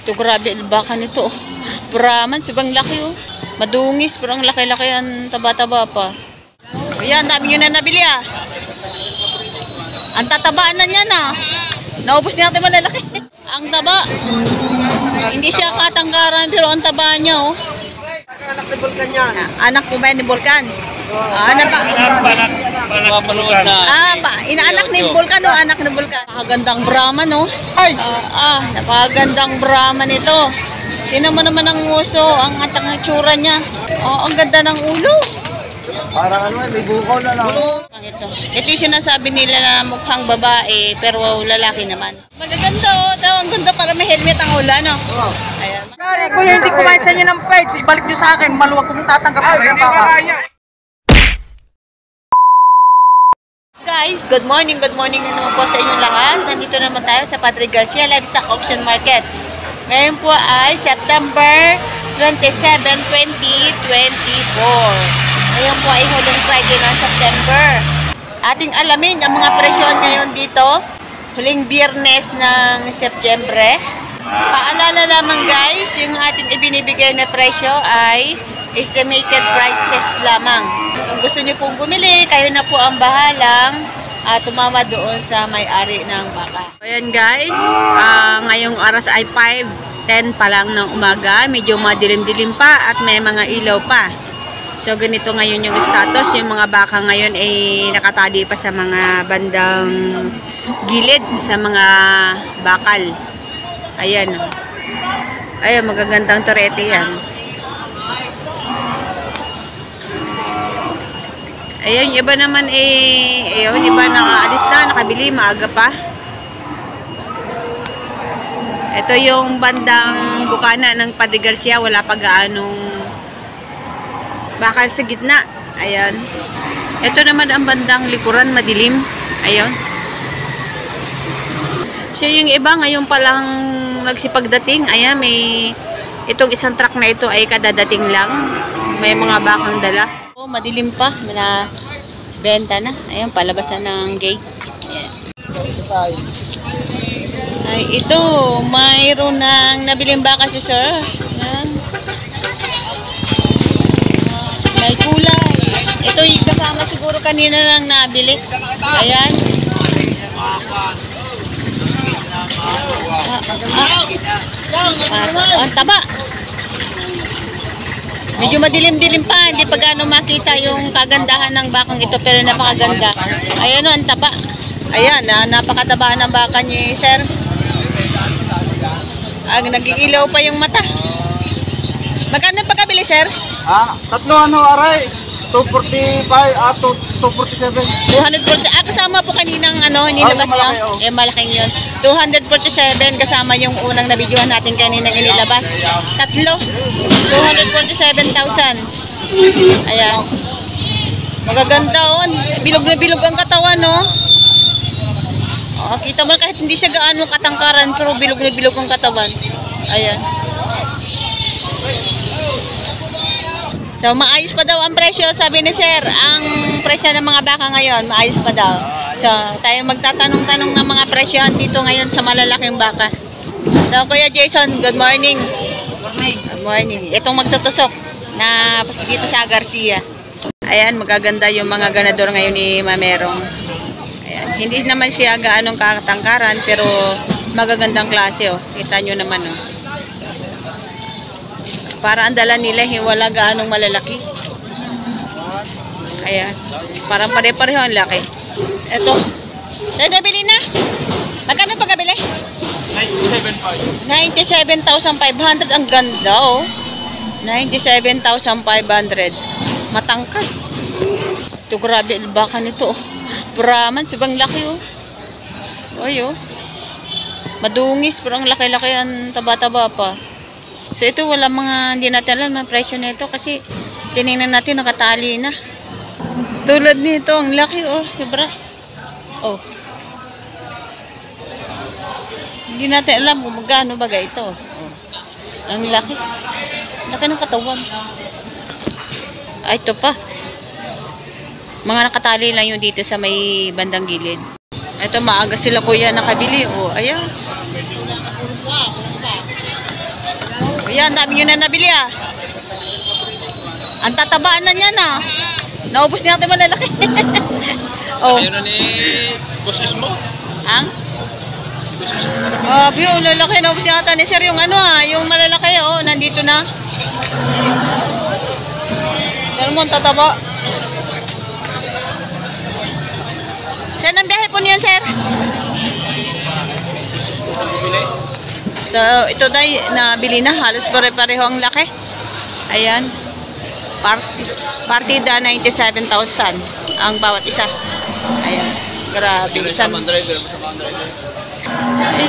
Ito grabe, baka nito. Brahman, sobrang laki oh. Madungis, pero ang laki-laki ang taba-taba pa. Ayan, dami nyo na nabili ah. Ang tatabaan na niyan ah. Naubos niya natin malalaki. Ang taba. Hindi siya katanggaran, pero ang taba niya oh. Anak ni Volcan yan. Anak mo ba ni Volcan? Inaanak ni Volcan o anak ni Volcan? Napakagandang Brahman no? Ay! Napakagandang Brahman ito. Tingnan mo naman ang uso, ang atang itsura niya. Ang ganda ng ulo. Parang libuko na lang. Ito yung sinasabi nila na mukhang babae, pero lalaki naman. Magaganda oh, ang ganda para may helmet ang ulo, no? Oo. Ayan. Kung hindi kumain sa inyo ng pets, ibalik nyo sa akin, maluwag kong tatanggap sa mga baka. Guys, good morning na naman po sa inyong lahat. Nandito naman tayo sa Padre Garcia Livestock Auction Market. Ngayon po ay September 27, 2024. Ngayon po ay huling Friday ng September. Ating alamin ang mga presyon ngayon dito. Huling Biyernes ng Setyembre. Paalala lamang guys, yung ating ibinibigay na presyo ay estimated prices lamang. Kung gusto nyo pong bumili, kayo na po ang bahalang tumama doon sa may-ari ng baka. Ayan guys, ngayong oras ay 5:10 pa lang ng umaga. Medyo madilim-dilim pa at may mga ilaw pa. So ganito ngayon yung status. Yung mga baka ngayon ay nakatali pa sa mga bandang gilid, sa mga bakal. Ayan o. Ayan, magagandang torete yan. Ayun, iba naman ayun, iba nakaalis na, nakabili, maaga pa. Ito yung bandang bukana ng Padre Garcia, wala pa gaanong bakal sa gitna. Ayan. Ito naman ang bandang likuran, madilim. Ayun. So yung iba ngayon palang nagsipagdating. Ayan, may itong isang truck na ito ay kadadating lang. May mga bakang dala. Madilim pa, na benta na. Ayun, palabasan ng gate. Ayan. Ay, ito, mayroon nang nabiling baka si sir. Ayan. May kulay. Ito yung kasama siguro kanina lang nabili. Ayan. Ang taba. Medyo madilim-dilim pa, hindi pa gaano makita yung kagandahan ng bakang ito, pero napakaganda. Ayan o, ang taba. Ayan, napakataba ng baka niya, sir. Nag-iilaw pa yung mata. Magkano pagkabili, sir? Tatlo aray. 245 at 247. 240. Kasama po kaninang nilabas niya. Malaking yun. 247 kasama yung unang nabidyohan natin kaninang inilabas. Tatlo. 247,000. Ayan. Magaganda oh. Bilog na bilog ang katawan, no? Kita mo kahit hindi siya gaano katangkaran, pero bilog na bilog ang katawan. Ayan. So, maayos pa daw ang presyo, sabi ni sir. Ang presyo ng mga baka ngayon, maayos pa daw. So, tayo magtatanong-tanong ng mga presyo dito ngayon sa malalaking baka. So, Kuya Jason, good morning. Good morning. Itong magtutusok na dito sa Garcia. Ayan, magaganda yung mga ganador ngayon ni Mamerong. Ayan, hindi naman siya gaanong katangkaran, pero magagandang klase, oh. Kita nyo naman, oh. Para ang dala nila, wala gaanong malalaki. Ayan. Parang pare-pareho ang laki. Ito. Tayo nabili na? Magkano pagkabili? 97,500. Ang ganda, oh. 97,500. Matangkad. Ito, grabe. Baka nito, oh. Brahman, sobrang laki, oh. Ay, oh. Madungis, pero ang laki-laki ang taba-taba pa. So ito wala hindi natin alam ang presyo nito kasi tiningnan natin nakatali na. Tulad nito, ang laki oh, sobra. Oh. Hindi natin alam kung magkano bagay ito. Oh. Ang laki. Laki ng katawan. Ito pa. Mga nakatali lang yung dito sa may bandang gilid. Ito maaga sila kuya nakabili. Oh, ayan. Ayan, dami nyo na nabili ah. Ang tatabaan na niyan ah. Naubos niya natin malalaki. Oh. Ayun na ni Boss Ismo. Ang? Si Boss Ismo. Yung lalaki. Naubos niya natin ni Sir yung ano ah. Yung malalaki oh. Nandito na. Pero mo, ang tataba. Saan ang biyahe po niyan, Sir? So, ito dahil nabili na. Halos pare-pareho ang laki. Ayan. Partida 97,000 ang bawat isa. Ayan. Grabe.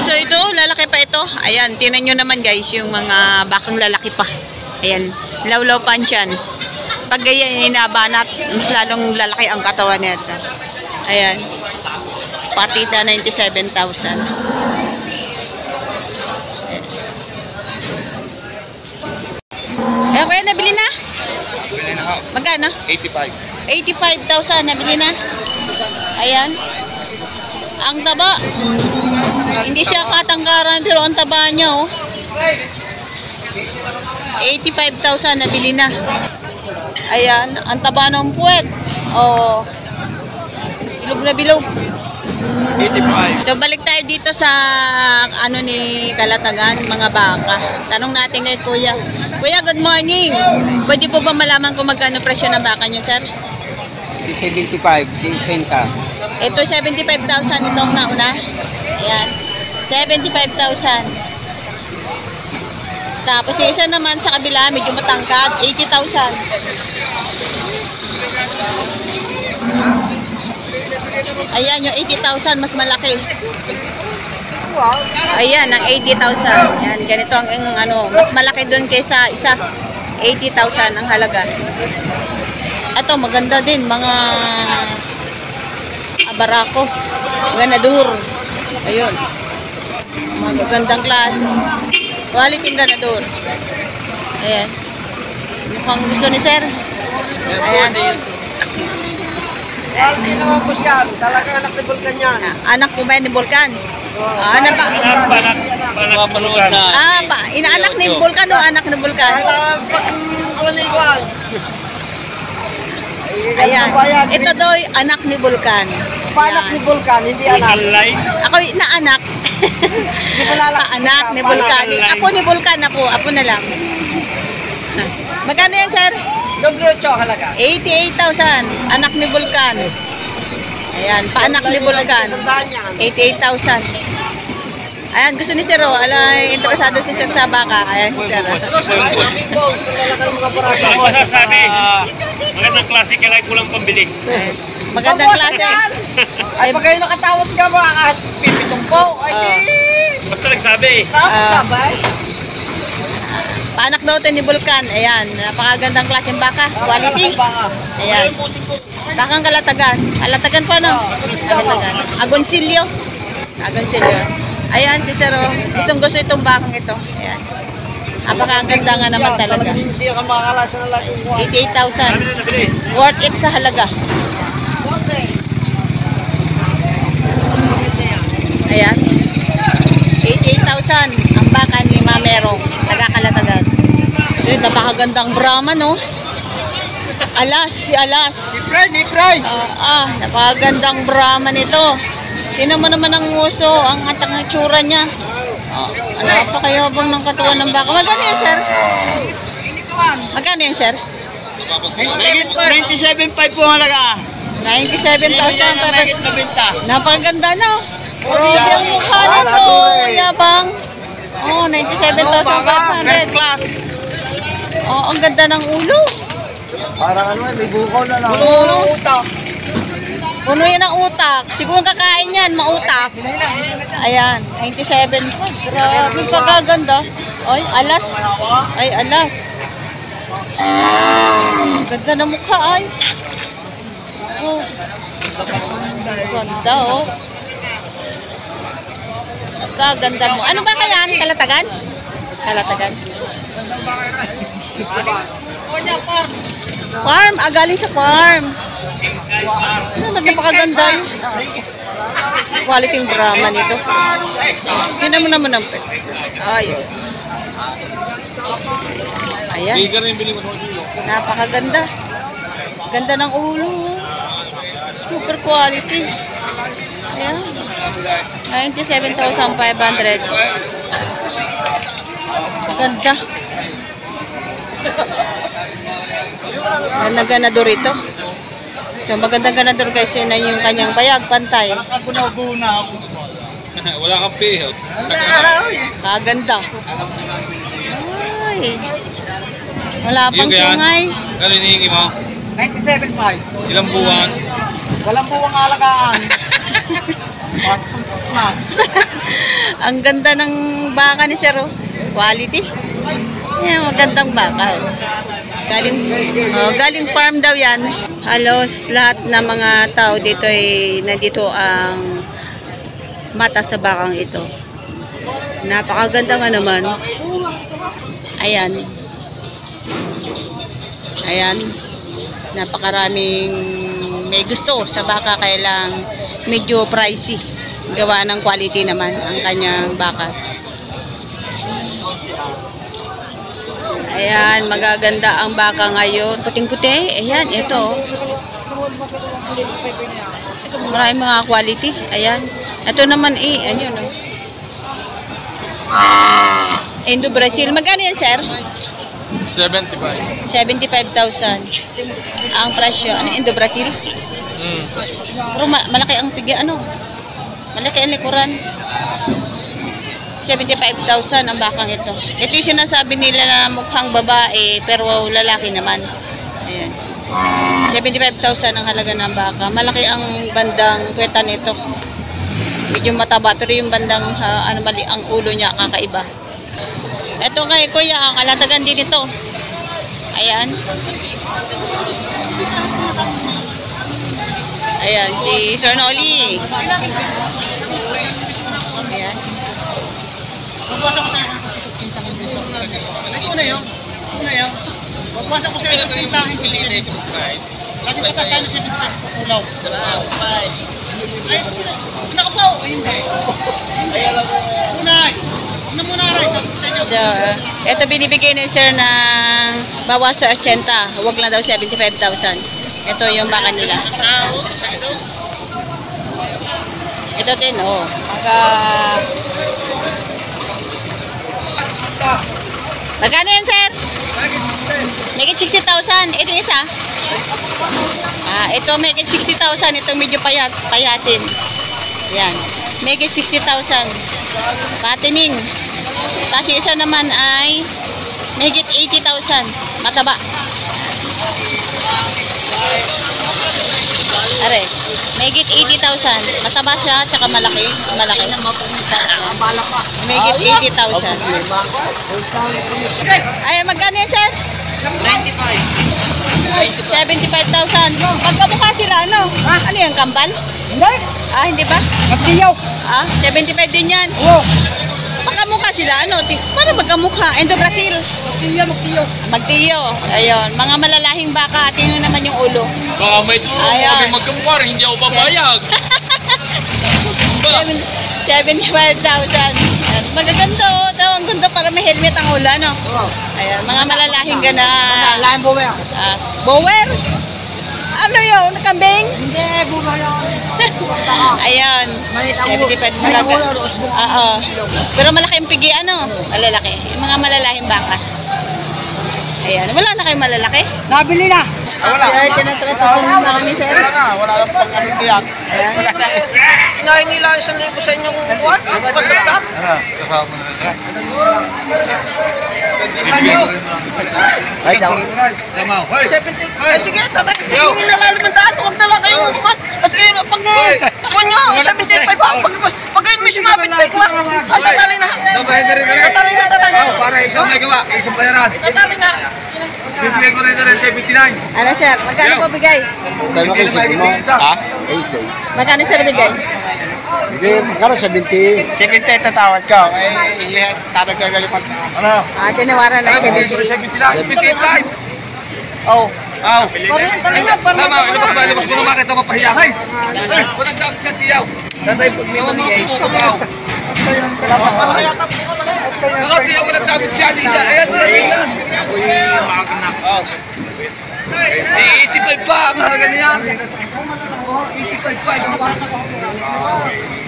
So, ito, lalaki pa ito. Ayan, tinan nyo naman guys, yung mga bakang lalaki pa. Ayan, lawlaw pansyan. Pag ganyan, hinabanat, mas lalong lalaki ang katawan nito. Ayan. Partida 97,000. Ayan, kaya nabili na? Bili na ako. Magkano? 85. 85,000 nabili na. Ayan. Ang taba. Hindi siya katanggaran pero ang taba niya oh. 85,000 nabili na. Ayan, ang taba ng puwet. Oh. Bilog na bilog. 85. So balik tayo dito sa ano ni Kalatagan, mga baka. Tanong natin kay Kuya. Kuya, good morning. Pwede po ba malaman kung magkano presyo ng baka niyo, sir? 75, 80. Ito 75,000 itong nauna. Ayan. 75,000. Tapos yung isa naman sa kabila, medyo matangkad, 80,000. Ayan, yung 80,000 mas malaki. Ayan, ang 80,000. Ayan, ganito ang ano, mas malaki doon kaysa isa. 80,000 ang halaga. Ito, maganda din, mga abarako, ganador. Ayun. Magagandang klase. Quality ganador. Ayan. Mukhang gusto ni sir. Ayan. Quality naman po siya. Talagang anak ni Vulcan yan. Anak po ba ni Vulcan? Ano ba? Inaanak ni Vulcan o anak ni Vulcan? Ayan. Ito daw anak ni Vulcan. Paanak ni Vulcan, hindi anak. Ako na anak. Hindi mo lalaks. Anak ni Vulcan. Apo ni Vulcan ako. Apo na lang. Magkano yan, sir? W8 halaga. 88,000. Anak ni Vulcan. Ayan, paanak ni Vulcan. 88,000. Ayan, gusto ni Sir, alay, interesado si Sir sa baka. Ayan, si Sir. Ako masasabi, magandang klase, kailangan ko lang pambili. Ayan. Magandang klase. Ay, pag kayo nakatawad ka ba, kahit pipitong po, ay Basta nagsabi. sabay. Paanak daw ito ni Vulcan. Ayan, napakagandang klaseng baka. Quality. Ayan. Bakang Kalatagan. Kalatagan po, no? Kalatagan. Agoncillo. Agoncillo. Ayan, si Sir, gustong gusto itong bakang ito. Ayan. Napakaganda nga naman talaga. Hindi ka makakalasa na lang yung 88,000. Worth it sa halaga. Ayan. 88,000 ang baka ni Mamerong, taga-Kalatagan. Yun, napakagandang Brahman, no? Alas, si Alas. Ni-fry. Napakagandang Brahman ito. Tingnan mo naman ang nguso, ang atang tsura niya. Napakayabang ng katawan ng baka. Magkano yan, sir? Magkano yan, sir? 97.5 po halaga. 97,000. Napakaganda, no? Grabe ang mukha na to. Yabang. Oh, 97,500. First class. Oh, ang ganda ng ulo. Parang ano, may bukaw na lang. Puno utak. Puno yan ng utak. Siguro kakain yan, mautak. Ayan, 97 pa. Grabe, pagkaganda. Ay, alas. Ay, alas. Ang ganda ng mukha, ay. Oh. Ganda, oh. Pagkaganda mo. Ano ba kaya? Kalatagan? Kalatagan. Farm. Galing sa farm. Napakaganda yun. Quality Brahman ito. Tignan mo naman ang pet. Ay. Ayan. Napakaganda. Ganda ng ulo. Super quality. Ayan. 97,500. Ganda. Ganda ganador ito. So magandang ganador guys, yun na yung kanyang bayag, pantay. Nakagunaw-gunaw. Wala kang pihot. Kaganda. Ay. Wala pang sungay. Kano hinihingi mo? 97.5. Ilang buwan? Walang buwang alagaan. Masuntok na. Ang ganda ng baka ni Sir. Oh. Quality. Yan, magandang baka. Oh. Galing farm daw yan. Halos lahat ng mga tao dito ay nandito ang mata sa bakang ito. Napakaganda nga naman. Ayan. Ayan. Napakaraming may gusto sa baka, kaya lang medyo pricey. Gawa ng quality naman ang kanyang baka. Ayan, magaganda ang baka ngayon. Puting-puti. Ayan, ito. Maraming mga quality. Ayan. Ito naman ano. Indo Brazil. Magkano yan, sir? 75. 75,000. Ang presyo. Ano, Indo Brazil? Pero malaki ang pigya, malaki ang likuran. 75,000 ang bakang ito. Ito yung sinasabi nila na mukhang babae pero lalaki naman. Ayan. 75,000 ang halaga ng baka. Malaki ang bandang kweta nito. Medyo mataba pero yung bandang mali ang ulo niya kakaiba. Ito kay Kuya, kalatagan din ito. Ayan. Ayan, si Sir Noli. Ayan. Magbuwasan ko sa'yo. Una yun. Magbuwasan ko sa'yo. Tintahin pilitin. Lagi pa tayo sa ulaw. Ay, nakapaw. Ay, hindi. Unay. Una muna rin. So, ito binibigay ni Sir ng bawas sa 80. Huwag lang daw 75,000. Ito yung baka nila. Ito din, Magkano yan, sir? Megit 60,000. Ito isa? Ito megit 60,000. Ito medyo payatin. Yan. Megit 60,000. Patining. Tapos yung isa naman ay megit 80,000. Mataba. Are, megit 80,000. Mataba siya, tsaka malaki. Megit 80,000. Ay, magkano yan, sir? 75,000. Magkamukha sila, ano? Ano yan, kambal? Hindi. Hindi ba? Magtiyaw. 75 din yan. Oo. Magkamukha sila, ano? Para magkamukha. Indo Brazil. Magtiyaw. Magtiyo. Ayun. Mga malalahing baka. Tingnan naman yung ulo. Baka may turo kami magkamukha, hindi ako papayag. 75,000. Magaganda, ang ganda para may helmet ang ulo, ano? Oo. Ayan, mga malalahing gana. Lain bower. Bower? Ano yun? Kambing? Hindi, buba yun. Ayan. 75 malaga. Oo. Pero malaki ang pigi, ano? Malalaki. Yung mga malalahing baka. Ayan. Wala na kayong malalaki? Nabili na. Wala. Kaya tinatrato ng mga ni sir. Wala lang pang ano tiyak. Inahin nila 1,000 sa inyong kuwan. Pagkakap. Kasama na rin. Ay, daw. Tama. 70. Ay, sige, tatay. Hingin na lalo ng daan. Huwag na lang kayo. At kayo na pag kunya, 75 pa. Pag kayo may sumapit, may kuha. At tatali na. Sabay na rin. Tatali na, tatali na. Para isang may gawa, isang bayaran. Tatali na. Bibigyan ko rin na rin 79. Ano sir? Magkano po bigay? Magkano sir bigay? Magkano 70? 70 tatawad ko. Ay, tatawad ko galipag. Ano? Tinawaran na 79. 75. Oh. Aw. Tama, ilabas mo naman kita mapahiya. Ay, walang dapat sa tiyaw. Tatay, pag may maniyay. Nakatiyaw, walang dapat siya. ganyan yan.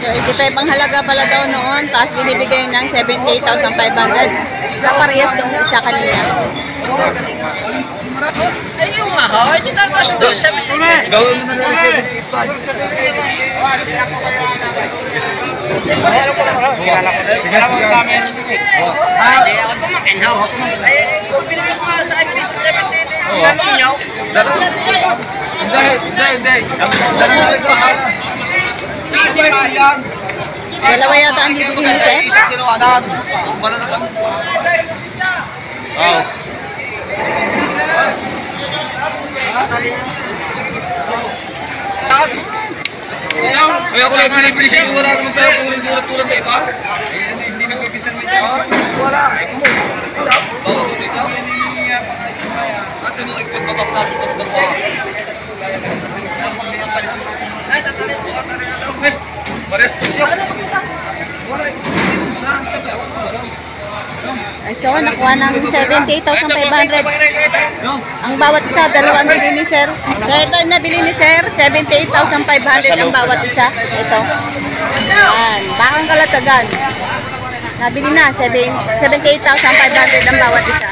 So, 85 ang halaga pala daw noon, tapos binibigay ng 78,500. Sa parehas doon isa kanina. Ay, yung nga ho. Ay, yung tapos doon. Gawin mo na lang 75. Hindi ako pumakin ho. Ay, kung pinakit mo nga sa IPC 70, tinanong nyo. Hindi. Saan mo ito ha? Hindi pa yan. Dalawa yata ang bibigyan ni Sir. Isang kinuwanan. Wala na lang. Oo. Kaya ako lang pinipili siya, wala naman tayo kung tulad na iba. Hindi nagpipisan mo dyan. Wala. Bawa mo dito. Ate mo ipagpapapapos na ba? Parestos siya. Wala. Ay, so, nakuha ng 78,500. Ang bawat isa, dalawa ang bili ni Sir. So, ito ang nabili ni Sir, 78,500 ang bawat isa. Ito. Yan, bakang kalatagan. Nabili na, 78,500 ang bawat isa.